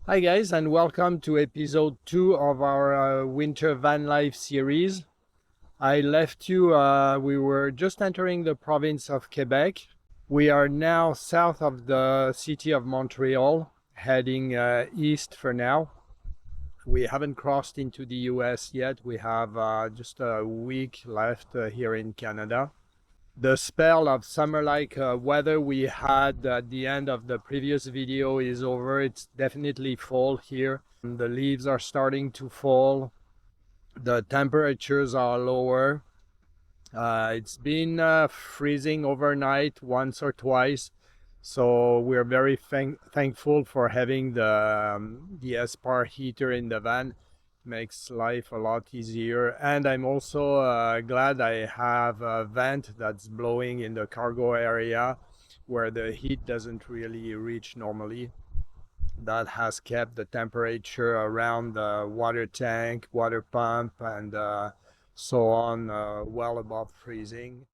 Hi guys, and welcome to episode 2 of our winter van life series. I left you, we were just entering the province of Quebec. We are now south of the city of Montreal, heading east for now. We haven't crossed into the US yet. We have just a week left here in Canada. The spell of summer-like weather we had at the end of the previous video is over. It's definitely fall here. The leaves are starting to fall. The temperatures are lower. It's been freezing overnight once or twice. So we're very thankful for having the Espar heater in the van. Makes life a lot easier, and I'm also glad I have a vent that's blowing in the cargo area where the heat doesn't really reach normally. That has kept the temperature around the water tank, water pump, and so on well above freezing.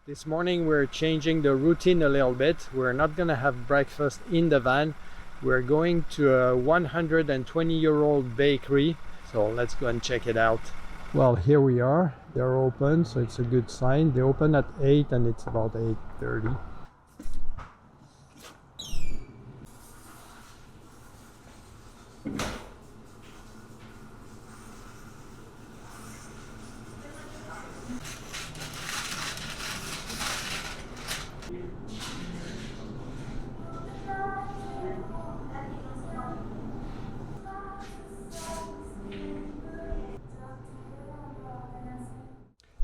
This morning we're changing the routine a little bit. We're not gonna have breakfast in the van. We're going to a 120-year-old bakery. So let's go and check it out. Well, here we are. They're open, so it's a good sign. They open at 8 and it's about 8:30.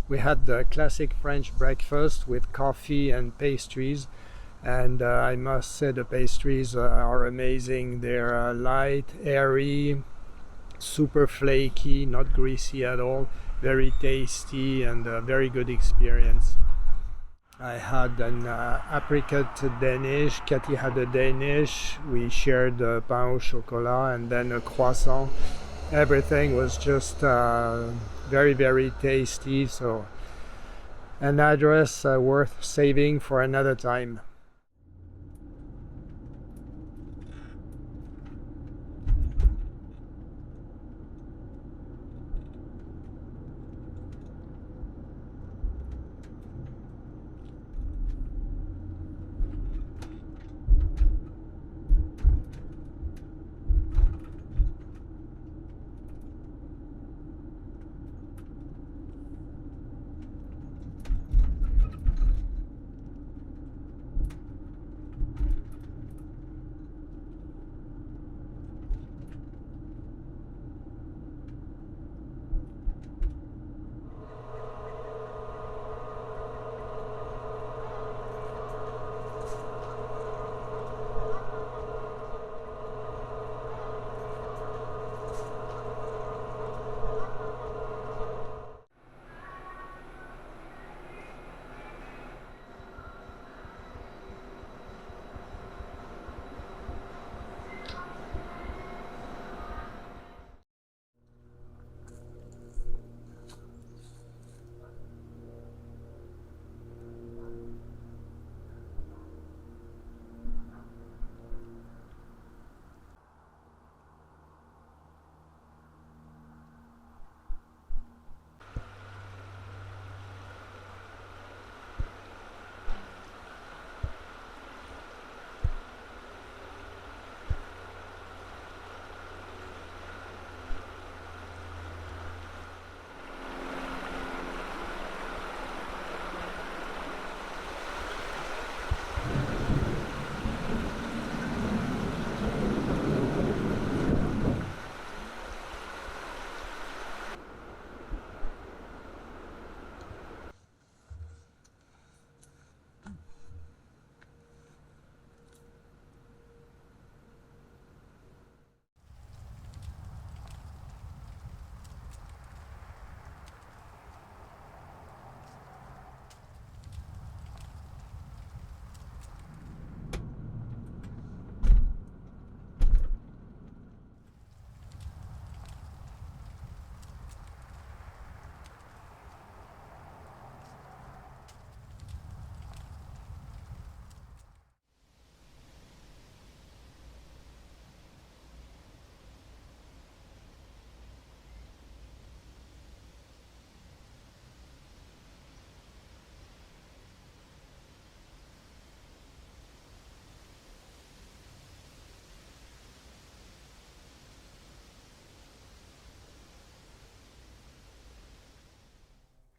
We had the classic French breakfast with coffee and pastries, and I must say the pastries are amazing. They're light, airy, super flaky, not greasy at all, very tasty, and a very good experience. I had an apricot Danish, Cathy had a Danish, we shared pain au chocolat and then a croissant. Everything was just very tasty, so an address worth saving for another time.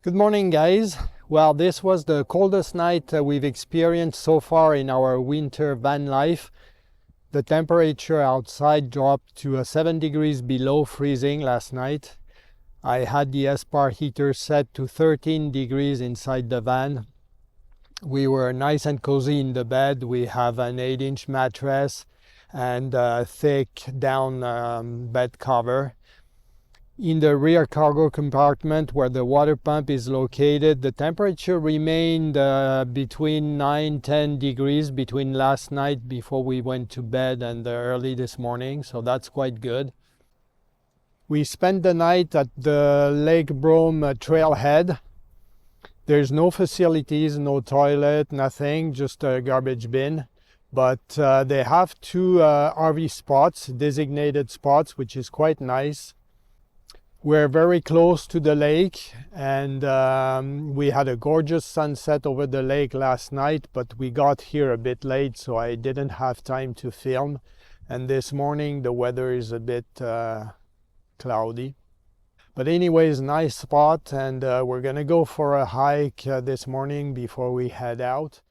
Good morning, guys. Well, this was the coldest night we've experienced so far in our winter van life. The temperature outside dropped to 7 degrees below freezing last night. I had the Espar heater set to 13 degrees inside the van. We were nice and cozy in the bed. We have an 8-inch mattress and a thick down bed cover. In the rear cargo compartment where the water pump is located, the temperature remained between 9-10 degrees between last night before we went to bed and early this morning, so that's quite good. We spent the night at the Lake Brome trailhead. There's no facilities, no toilet, nothing, just a garbage bin. But they have two RV spots, designated spots, which is quite nice. We're very close to the lake, and we had a gorgeous sunset over the lake last night, but we got here a bit late, so I didn't have time to film. And this morning the weather is a bit cloudy. But anyways, nice spot, and we're gonna go for a hike this morning before we head out.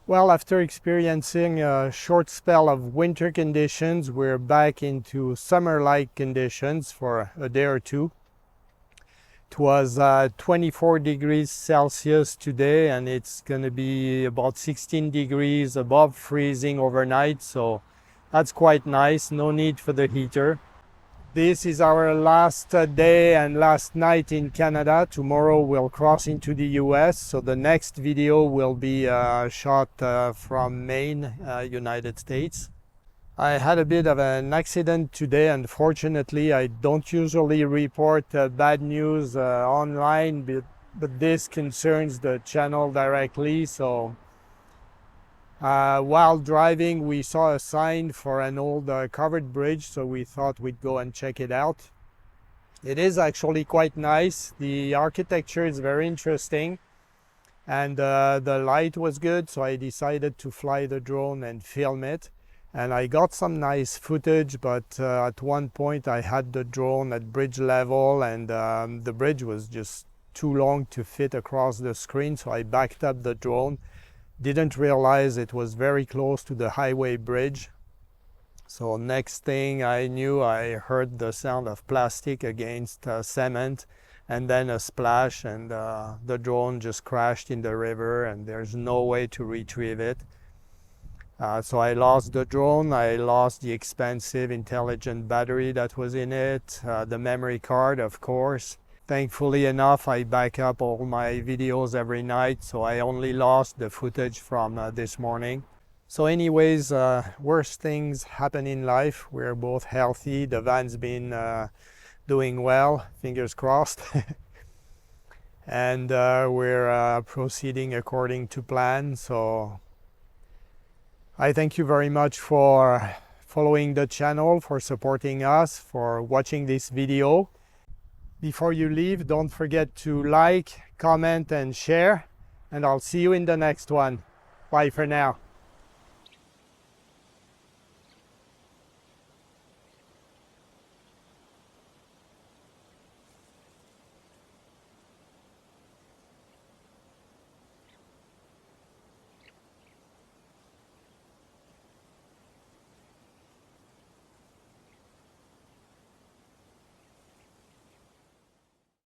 Well, after experiencing a short spell of winter conditions, we're back into summer-like conditions for a day or two. It was 24 degrees Celsius today, and it's going to be about 16 degrees above freezing overnight, so that's quite nice. No need for the heater. This is our last day and last night in Canada. Tomorrow we'll cross into the US, so the next video will be shot from Maine, United States. I had a bit of an accident today. Unfortunately, I don't usually report bad news online, but this concerns the channel directly. So while driving, we saw a sign for an old covered bridge, so we thought we'd go and check it out. It is actually quite nice. The architecture is very interesting, and the light was good, so I decided to fly the drone and film it. And I got some nice footage, but at one point I had the drone at bridge level, and the bridge was just too long to fit across the screen, so I backed up the drone. Didn't realize it was very close to the highway bridge. So next thing I knew, I heard the sound of plastic against cement, and then a splash, and the drone just crashed in the river, and there's no way to retrieve it. So I lost the drone, I lost the expensive intelligent battery that was in it, the memory card, of course. Thankfully enough, I back up all my videos every night, so I only lost the footage from this morning. So anyways, worse things happen in life. We're both healthy. The van's been doing well, fingers crossed. And we're proceeding according to plan. So I thank you very much for following the channel, for supporting us, for watching this video. Before you leave, don't forget to like, comment, and share, and I'll see you in the next one. Bye for now.